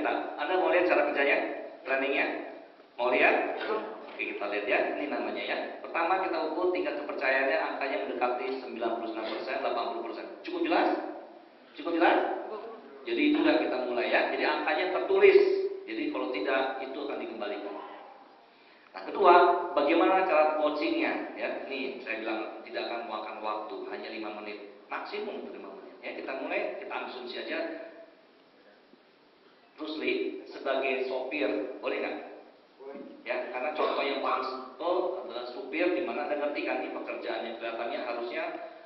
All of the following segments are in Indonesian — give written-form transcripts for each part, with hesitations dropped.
kita. Anda mau lihat cara kerjanya? Planningnya? Mau lihat? Oke, kita lihat ya. Ini namanya ya. Pertama kita ukur tingkat kepercayaannya, angkanya mendekati 96%, 80%. Cukup jelas? Cukup jelas? Jadi itu udah kita mulai ya. Jadi angkanya tertulis. Jadi kalau tidak, itu akan dikembalikan. Nah, kedua, bagaimana cara coachingnya? Ya, ini saya bilang tidak akan memakan waktu, hanya 5 menit, maksimum 5 menit. Ya, kita mulai, kita asumsi aja. Rusli sebagai sopir, boleh nggak? Boleh. Ya, karena contoh yang paling simple adalah supir, di mana Anda ngerti kan ini pekerjaannya kelihatannya harusnya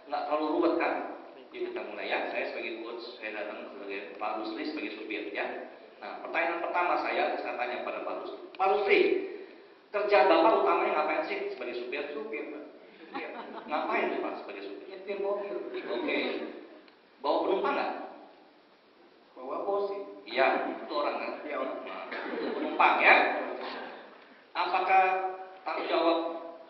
nggak terlalu ruwet kan? Jadi kita mulai ya. Saya sebagai coach, saya datang sebagai Pak Rusli sebagai supir ya. Nah, pertanyaan pertama saya tanya pada Pak Rusli. Pak Rusli, kerja Bapak utamanya ngapain sih sebagai supir? Supir, Pak. Ngapain sih Pak sebagai supir? Nyetir mobil. Oke. Bawa penumpang nggak? Bawa bos sih. Iya, itu orang kan? Iya, orang. Nah, penumpang ya. Apakah tanggung jawab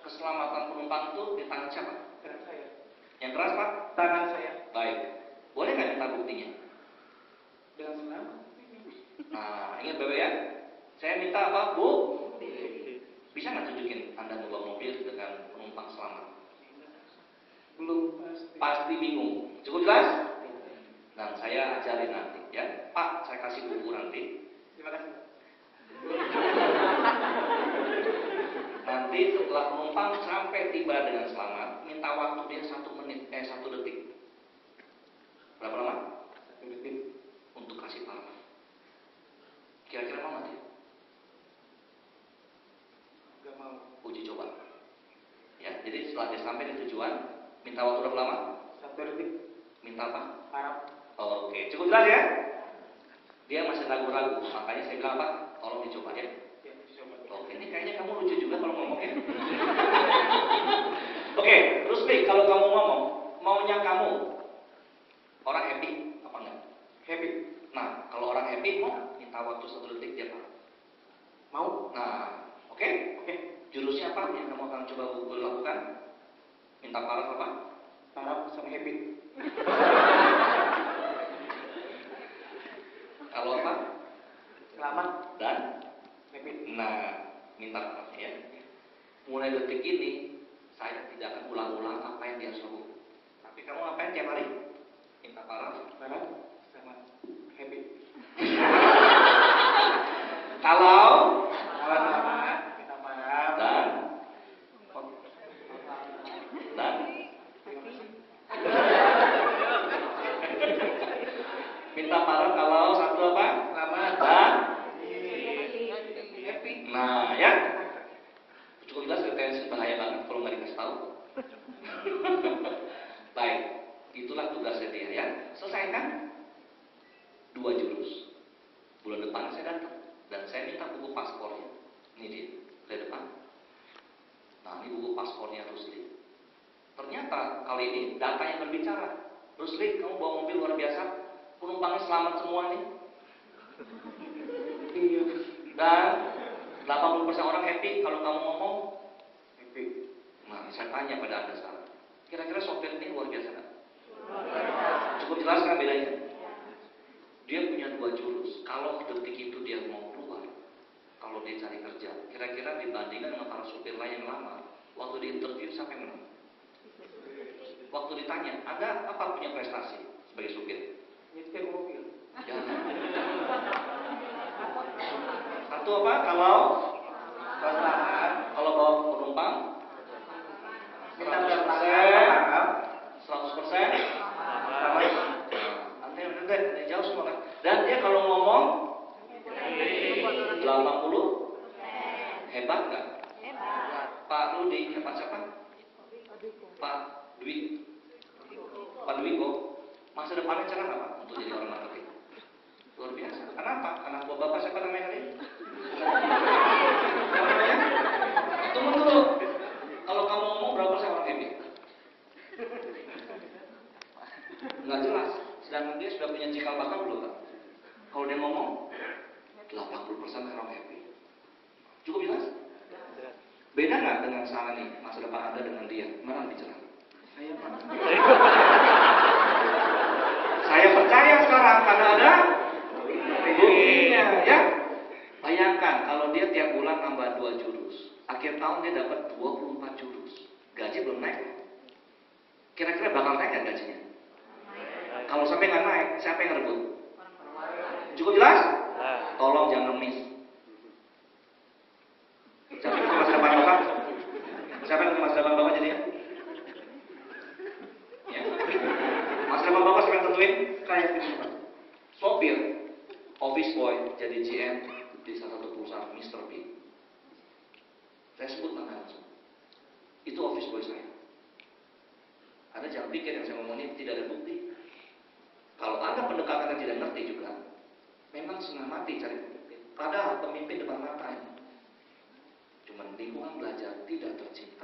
keselamatan penumpang itu di tangan siapa? Tangan saya. Yang keras Pak? Tangan saya. Baik. Boleh nggak minta buktinya? Dengan senang. Nah, ingat Bapak ya. Saya minta apa, Bu? Bisa nggak tunjukin Anda membawa mobil dengan penumpang selamat? Belum pasti. Pasti bingung. Cukup jelas? Dan saya ajarin nanti ya. Pak, saya kasih buku nanti. Terima kasih. Nanti setelah penumpang sampai tiba dengan selamat, minta waktu dia 1 detik. Berapa lama? 1 detik untuk kasih paraf. Kira-kira mau nggak? Gak mau. Uji coba. Ya, jadi setelah dia sampai di tujuan, minta waktu berapa lama? 1 detik. Minta apa? Paraf. Oke, cukup jelas ya? Dia masih ragu-ragu, makanya saya bilang apa? Tolong dicoba ya. Oke, ini kayaknya kamu lucu juga kalau ngomong ya. Oke, terus nih kalau kamu ngomong, maunya kamu orang happy apa enggak? Happy. Nah, kalau orang happy mau minta waktu 1 detik dia paraf. Mau? Nah, oke. Jurusnya apa yang kamu akan coba lakukan? Minta paraf apa? Paraf sama happy. Kalau apa? Selamat dan happy. Nah, minta paraf ya. Mulai detik ini saya tidak akan ulang-ulang apa yang dia suruh. Tapi kamu ngapain tiap hari? Minta paraf sama happy. Kalau selamat, minta paraf dan minta paraf kalau satu apa? Selamat dan happy. Nah ya, cukup jelas retensi bahaya banget kalau nggak dikasih tahu. Baik, itulah tugasnya dia ya. Selesaikan 2 jurus. Bulan depan saya datang dan saya minta buku paspornya. Ini dia, lihat depan. Nah, ini buku paspornya Rusli. Ternyata kali ini data yang berbicara. Rusli, kamu bawa mobil luar biasa. Penumpangnya selamat semua nih. Iya. Dan 80% orang happy kalau kamu ngomong happy. Nah, saya tanya pada Anda sekarang. Kira-kira sopir ini luar biasa nggak? Cukup jelas kan bedanya? Dia punya 2 jurus. Kalau detik itu dia mau keluar, kalau dia cari kerja, kira-kira dibandingkan dengan para supir lain yang lama, waktu di interview sampai menang. Waktu ditanya, Anda apa punya prestasi sebagai supir? Nyetir mobil. Ya. Satu apa? Kalau selamat, kalau bawa penumpang, 100%, 100%, Anda jauh semua kan? Dan dia kalau ngomong 80, hebat nggak? Hebat. Pak Rudi, hebat siapa? Pak Dwi. Pak Dwiko, masa depannya cerah nggak Pak untuk jadi orang marketing? Luar biasa. Kenapa? Anak buah Bapak siapa namanya tadi? Siapa namanya? Tunggu dulu. Kalau kamu ngomong berapa persen orang happy? Nggak jelas. Sedangkan dia sudah punya cikal bakal belum Pak? Kalau dia ngomong 80% orang happy. Cukup jelas? Beda nggak dengan sekarang nih masa depan Anda dengan dia? Mana lebih cerah? Saya percaya sekarang karena ada buktinya. kalau dia tiap bulan nambah 2 jurus, akhir tahun dia dapat 24 jurus. Gaji belum naik. Kira-kira bakal naik nggak gajinya? Kalau sampai nggak naik, siapa yang rebut? Cukup jelas? Tolong jangan ngemis. Siapa yang ngerti masa depan Bapak? Siapa yang ngerti masa depan Bapak jadinya? Ya. Masa depan Bapak siapa yang tentuin? Kayak gitu. Sopir, office boy, jadi GM di salah satu perusahaan Mr. B. Saya sebut nama langsung. Itu office boy saya. Anda jangan pikir yang saya ngomong ini tidak ada bukti. Kalau ada pendekatan yang tidak ngerti juga, memang setengah mati cari pemimpin. Padahal pemimpin depan mata ini. Cuma lingkungan belajar tidak tercipta.